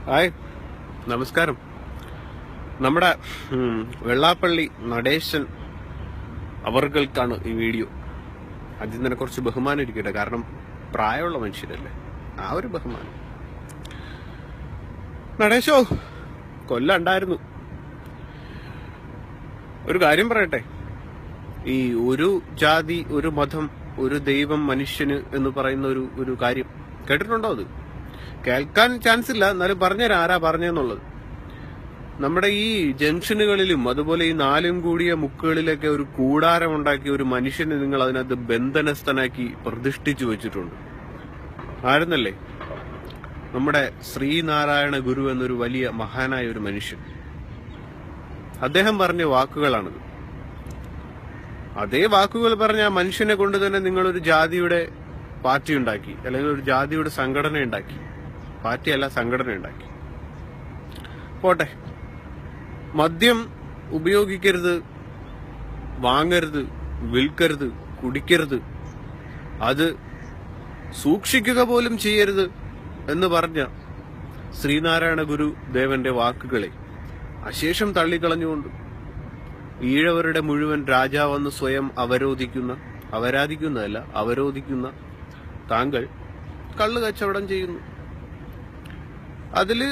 Hi, നമസ്കാരം. നമ്മുടെ വെള്ളാപ്പള്ളി നടേശൻ അവർക്കാണ് ഈ വീഡിയോ. അതിൽ തന്നെ കുറച്ച് ബഹുമാനം ഇരിക്കട്ടെ, കാരണം പ്രായമുള്ള മനുഷ്യരല്ലേ, ആ ഒരു ബഹുമാനം. നടേശോ, കൊല്ലണ്ടായിരുന്നു. ഒരു കാര്യം പറയട്ടെ, ഈ ഒരു ജാതി, ഒരു മതം, ഒരു ദൈവം, മനുഷ്യന് എന്ന് പറയുന്ന ഒരു കാര്യം കേട്ടിട്ടുണ്ടോ? അത് കേൾക്കാൻ ചാൻസ് ഇല്ല, എന്നാലും പറഞ്ഞുതരാം ആരാ പറഞ്ഞെന്നുള്ളത്. നമ്മുടെ ഈ ജംഗ്ഷനുകളിലും അതുപോലെ ഈ നാലും കൂടിയ മുക്കുകളിലൊക്കെ ഒരു കൂടാരം ഉണ്ടാക്കി ഒരു മനുഷ്യനെ നിങ്ങൾ അതിനകത്ത് ബന്ധനസ്ഥനാക്കി പ്രതിഷ്ഠിച്ചു വെച്ചിട്ടുണ്ട്. ആരെന്നല്ലേ? നമ്മുടെ ശ്രീനാരായണ ഗുരു എന്നൊരു വലിയ മഹാനായ ഒരു മനുഷ്യൻ. അദ്ദേഹം പറഞ്ഞ വാക്കുകളാണിത്. അതേ വാക്കുകൾ പറഞ്ഞ ആ മനുഷ്യനെ കൊണ്ട് തന്നെ നിങ്ങളൊരു ജാതിയുടെ പാർട്ടി ഉണ്ടാക്കി, അല്ലെങ്കിൽ ഒരു ജാതിയുടെ സംഘടന ഉണ്ടാക്കി. പാർട്ടിയല്ല, സംഘടന ഉണ്ടാക്കി. പോട്ടെ, മദ്യം ഉപയോഗിക്കരുത്, വാങ്ങരുത്, വിൽക്കരുത്, കുടിക്കരുത്, അത് സൂക്ഷിക്കുക പോലും ചെയ്യരുത് എന്ന് പറഞ്ഞ ശ്രീനാരായണ ഗുരു ദേവന്റെ വാക്കുകളെ അശേഷം തള്ളിക്കളഞ്ഞുകൊണ്ട് ഈഴവരുടെ മുഴുവൻ രാജാവെന്ന് സ്വയം അവരോധിക്കുന്ന താങ്കൾ കള്ള് കച്ചവടം ചെയ്യുന്നു. അതില്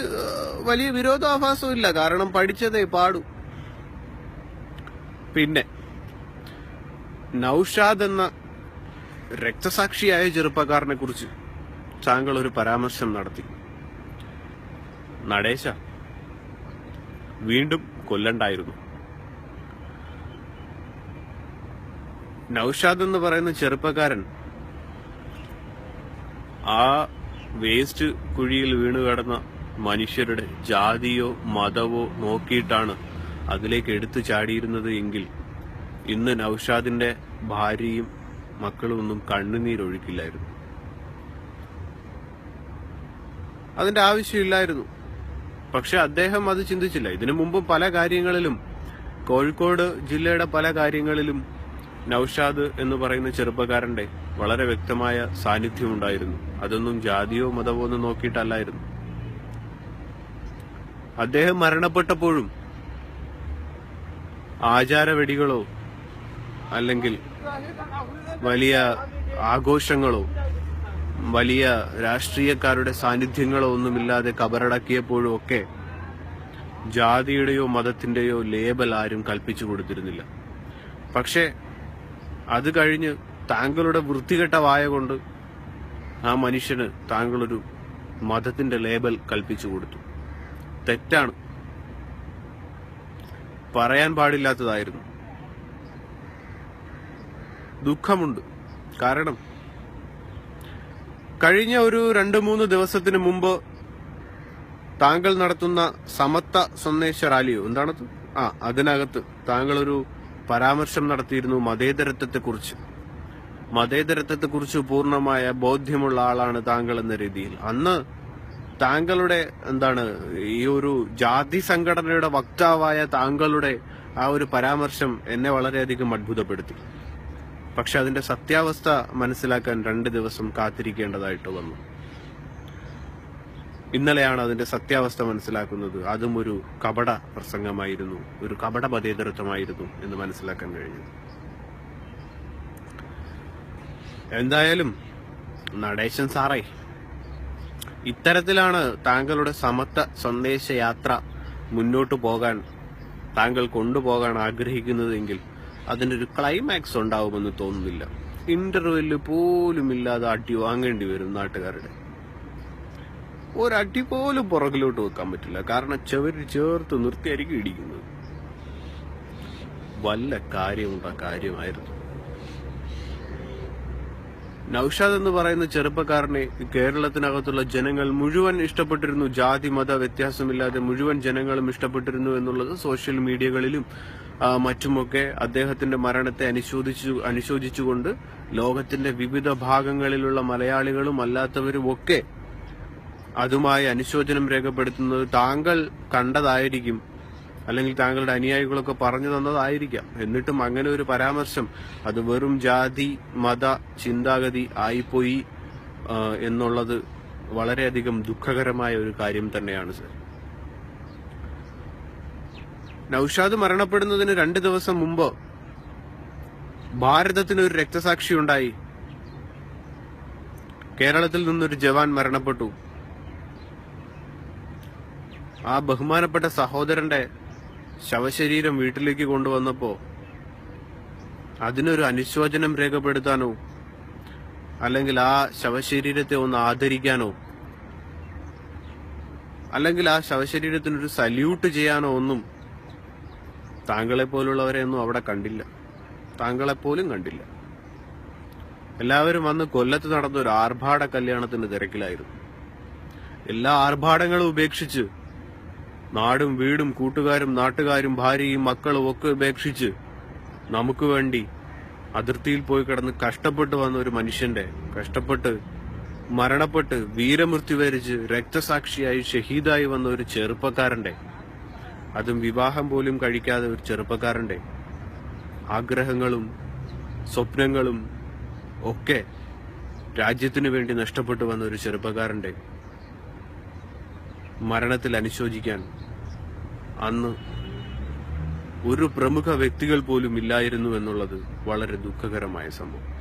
വലിയ വിരോധാഭാസവും ഇല്ല, കാരണം പഠിച്ചതേ പാടൂ. പിന്നെ നൌഷാദ് എന്ന രക്തസാക്ഷിയായ ചെറുപ്പക്കാരനെ കുറിച്ച് താങ്കൾ ഒരു പരാമർശം നടത്തി. നടേശ, വീണ്ടും കൊല്ലണ്ടായിരുന്നു. നൌഷാദ് എന്ന് പറയുന്ന ചെറുപ്പക്കാരൻ ആ വേസ്റ്റ് കുഴിയിൽ വീണു കിടന്ന മനുഷ്യരുടെ ജാതിയോ മതമോ നോക്കിയിട്ടാണ് അതിലേക്ക് എടുത്തു ചാടിയിരുന്നത് എങ്കിൽ ഇന്ന് നൌഷാദിന്റെ ഭാര്യയും മക്കളും ഒന്നും കണ്ണുനീരൊഴുക്കില്ലായിരുന്നു. അതിന്റെ ആവശ്യമില്ലായിരുന്നു. പക്ഷെ അദ്ദേഹം അത് ചിന്തിച്ചില്ല. ഇതിനു മുമ്പും പല കാര്യങ്ങളിലും, കോഴിക്കോട് ജില്ലയുടെ പല കാര്യങ്ങളിലും നൌഷാദ് എന്ന് പറയുന്ന ചെറുപ്പക്കാരന്റെ വളരെ വ്യക്തമായ സാന്നിധ്യം ഉണ്ടായിരുന്നു. അതൊന്നും ജാതിയോ മതമോ ഒന്നും നോക്കിയിട്ടല്ലായിരുന്നു. അദ്ദേഹം മരണപ്പെട്ടപ്പോഴും ആചാരവെടികളോ അല്ലെങ്കിൽ വലിയ ആഘോഷങ്ങളോ വലിയ രാഷ്ട്രീയക്കാരുടെ സാന്നിധ്യങ്ങളോ ഒന്നുമില്ലാതെ കബറടക്കിയപ്പോഴും ഒക്കെ ജാതിയുടെയോ മതത്തിന്റെയോ ലേബൽ ആരും കൽപ്പിച്ചു കൊടുത്തിരുന്നില്ല. പക്ഷേ അത് കഴിഞ്ഞ് താങ്കളുടെ വൃത്തികെട്ട വായ കൊണ്ട് ആ മനുഷ്യന് താങ്കളൊരു മതത്തിന്റെ ലേബൽ കൽപ്പിച്ചു കൊടുത്തു. തെറ്റാണ്, പറയാൻ പാടില്ലാത്തതായിരുന്നു. ദുഃഖമുണ്ട്. കാരണം കഴിഞ്ഞ ഒരു 2-3 ദിവസത്തിന് മുമ്പ് താങ്കൾ നടത്തുന്ന സമത്വ സന്ദേശ റാലിയോ എന്താണത്, അതിനകത്ത് താങ്കളൊരു പരാമർശം നടത്തിയിരുന്നു മതേതരത്വത്തെക്കുറിച്ച് പൂർണ്ണമായ ബോധ്യമുള്ള ആളാണ് താങ്കൾ എന്ന രീതിയിൽ. അന്ന് താങ്കളുടെ ഈ ഒരു ജാതി സംഘടനയുടെ വക്താവായ താങ്കളുടെ ആ ഒരു പരാമർശം എന്നെ വളരെയധികം അത്ഭുതപ്പെടുത്തി. പക്ഷെ അതിന്റെ സത്യാവസ്ഥ മനസ്സിലാക്കാൻ 2 ദിവസം കാത്തിരിക്കേണ്ടതായിട്ട് വന്നു. ഇന്നലെയാണ് അതിന്റെ സത്യാവസ്ഥ മനസ്സിലാക്കുന്നത്. അതും ഒരു കപട പ്രസംഗമായിരുന്നു, ഒരു കപട മതേതരത്വമായിരുന്നു എന്ന് മനസ്സിലാക്കാൻ കഴിഞ്ഞു. എന്തായാലും നടേശൻ സാറേ, ഇത്തരത്തിലാണ് താങ്കളുടെ സമത്വ സന്ദേശയാത്ര മുന്നോട്ട് പോകാൻ താങ്കൾ കൊണ്ടുപോകാൻ ആഗ്രഹിക്കുന്നതെങ്കിൽ അതിനൊരു ക്ലൈമാക്സ് ഉണ്ടാവുമെന്ന് തോന്നുന്നില്ല. ഇന്റർവെല്ല് പോലും ഇല്ലാതെ അടി വാങ്ങേണ്ടി വരും നാട്ടുകാരുടെ. ഒരടി പോലും പുറകിലോട്ട് വെക്കാൻ പറ്റില്ല, കാരണം ചെവര് ചേർത്ത് നിർത്തിയായിരിക്കും ഇടിക്കുന്നത്. വല്ല കാര്യമായിരുന്നു. നൌഷാദ് എന്ന് പറയുന്ന ചെറുപ്പക്കാരനെ കേരളത്തിനകത്തുള്ള ജനങ്ങൾ മുഴുവൻ ഇഷ്ടപ്പെട്ടിരുന്നു. ജാതി മത വ്യത്യാസമില്ലാതെ മുഴുവൻ ജനങ്ങളും ഇഷ്ടപ്പെട്ടിരുന്നു എന്നുള്ളത് സോഷ്യൽ മീഡിയകളിലും മറ്റുമൊക്കെ അദ്ദേഹത്തിന്റെ മരണത്തെ അനുശോചിച്ചുകൊണ്ട് ലോകത്തിന്റെ വിവിധ ഭാഗങ്ങളിലുള്ള മലയാളികളും അല്ലാത്തവരും ഒക്കെ അതുമായി അനുശോചനം രേഖപ്പെടുത്തുന്നത് താങ്കൾ കണ്ടതായിരിക്കും, അല്ലെങ്കിൽ താങ്കളുടെ അനുയായികളൊക്കെ പറഞ്ഞു തന്നതായിരിക്കാം. എന്നിട്ടും അങ്ങനെ ഒരു പരാമർശം, അത് വെറും ജാതി മത ചിന്താഗതി ആയിപ്പോയി എന്നുള്ളത് വളരെയധികം ദുഃഖകരമായ ഒരു കാര്യം തന്നെയാണ് സർ. നൌഷാദ് മരണപ്പെടുന്നതിന് 2 ദിവസം മുമ്പ് ഭാരതത്തിന് ഒരു രക്തസാക്ഷി ഉണ്ടായി. കേരളത്തിൽ നിന്നൊരു ജവാൻ മരണപ്പെട്ടു. ആ ബഹുമാനപ്പെട്ട സഹോദരന്റെ ശവശരീരം വീട്ടിലേക്ക് കൊണ്ടുവന്നപ്പോ അതിനൊരു അനുശോചനം രേഖപ്പെടുത്താനോ അല്ലെങ്കിൽ ആ ശവശരീരത്തെ ഒന്ന് ആദരിക്കാനോ അല്ലെങ്കിൽ ആ ശവശരീരത്തിനൊരു സല്യൂട്ട് ചെയ്യാനോ ഒന്നും താങ്കളെപ്പോലുള്ളവരെ ഒന്നും അവിടെ കണ്ടില്ല. താങ്കളെപ്പോലും കണ്ടില്ല. എല്ലാവരും വന്ന് കൊല്ലത്ത് നടന്ന ഒരു ആർഭാട കല്യാണത്തിന് തിരക്കിലായിരുന്നു. എല്ലാ ആർഭാടങ്ങളും ഉപേക്ഷിച്ച്, നാടും വീടും കൂട്ടുകാരും നാട്ടുകാരും ഭാര്യയും മക്കളും ഒക്കെ ഉപേക്ഷിച്ച് നമുക്ക് വേണ്ടി അതിർത്തിയിൽ പോയി കിടന്ന് കഷ്ടപ്പെട്ട് വന്ന ഒരു മനുഷ്യന്റെ, കഷ്ടപ്പെട്ട് മരണപ്പെട്ട് വീരമൃത്യു വരിച്ച് രക്തസാക്ഷിയായി ഷഹീദായി വന്ന ഒരു ചെറുപ്പക്കാരന്റെ, അതും വിവാഹം പോലും കഴിക്കാതെ ഒരു ചെറുപ്പക്കാരന്റെ ആഗ്രഹങ്ങളും സ്വപ്നങ്ങളും ഒക്കെ രാജ്യത്തിനു വേണ്ടി നഷ്ടപ്പെട്ടു വന്ന ഒരു ചെറുപ്പക്കാരന്റെ മരണത്തിൽ അനുശോചിക്കാൻ അന്ന് ഒരു പ്രമുഖ വ്യക്തികൾ പോലും ഇല്ലായിരുന്നു എന്നുള്ളത് വളരെ ദുഃഖകരമായ സംഭവം.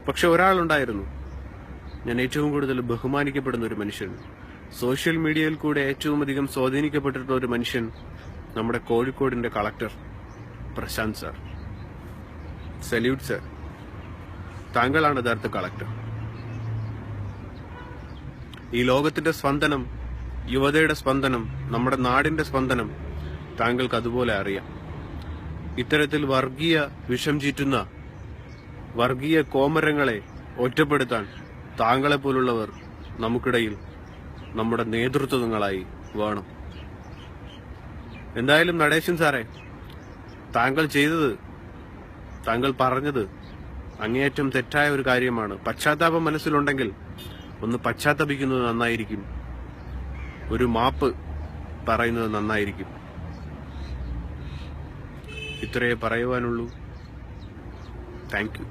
പക്ഷെ ഒരാളുണ്ടായിരുന്നു, ഞാൻ ഏറ്റവും കൂടുതൽ ബഹുമാനിക്കപ്പെടുന്ന ഒരു മനുഷ്യൻ, സോഷ്യൽ മീഡിയയിൽ കൂടെ ഏറ്റവും അധികം സ്വാധീനിക്കപ്പെട്ടിട്ടുള്ള ഒരു മനുഷ്യൻ, നമ്മുടെ കോഴിക്കോടിന്റെ collector Prashanth sir. Salute sir. താങ്കളാണ് യഥാർത്ഥ കളക്ടർ. ഈ ലോകത്തിന്റെ സ്പന്ദനം, യുവതയുടെ സ്പന്ദനം, നമ്മുടെ നാടിന്റെ സ്പന്ദനം താങ്കൾക്ക് അതുപോലെ അറിയാം. ഇത്തരത്തിൽ വർഗീയ വിഷം ചീറ്റുന്ന വർഗീയ കോമരങ്ങളെ ഒറ്റപ്പെടുത്താൻ താങ്കളെപ്പോലുള്ളവർ നമുക്കിടയിൽ നമ്മുടെ നേതൃത്വങ്ങളായി വേണം. എന്തായാലും നടേശൻ സാറേ, താങ്കൾ ചെയ്തത്, താങ്കൾ പറഞ്ഞത് അങ്ങേയറ്റം തെറ്റായ ഒരു കാര്യമാണ്. പശ്ചാത്താപം മനസ്സിലുണ്ടെങ്കിൽ ഒന്ന് പശ്ചാത്തപിക്കുന്നത് നന്നായിരിക്കും. ഒരു മാപ്പ് പറയുന്നത് നന്നായിരിക്കും. ഇത്രയേ പറയുവാനുള്ളൂ. Thank you.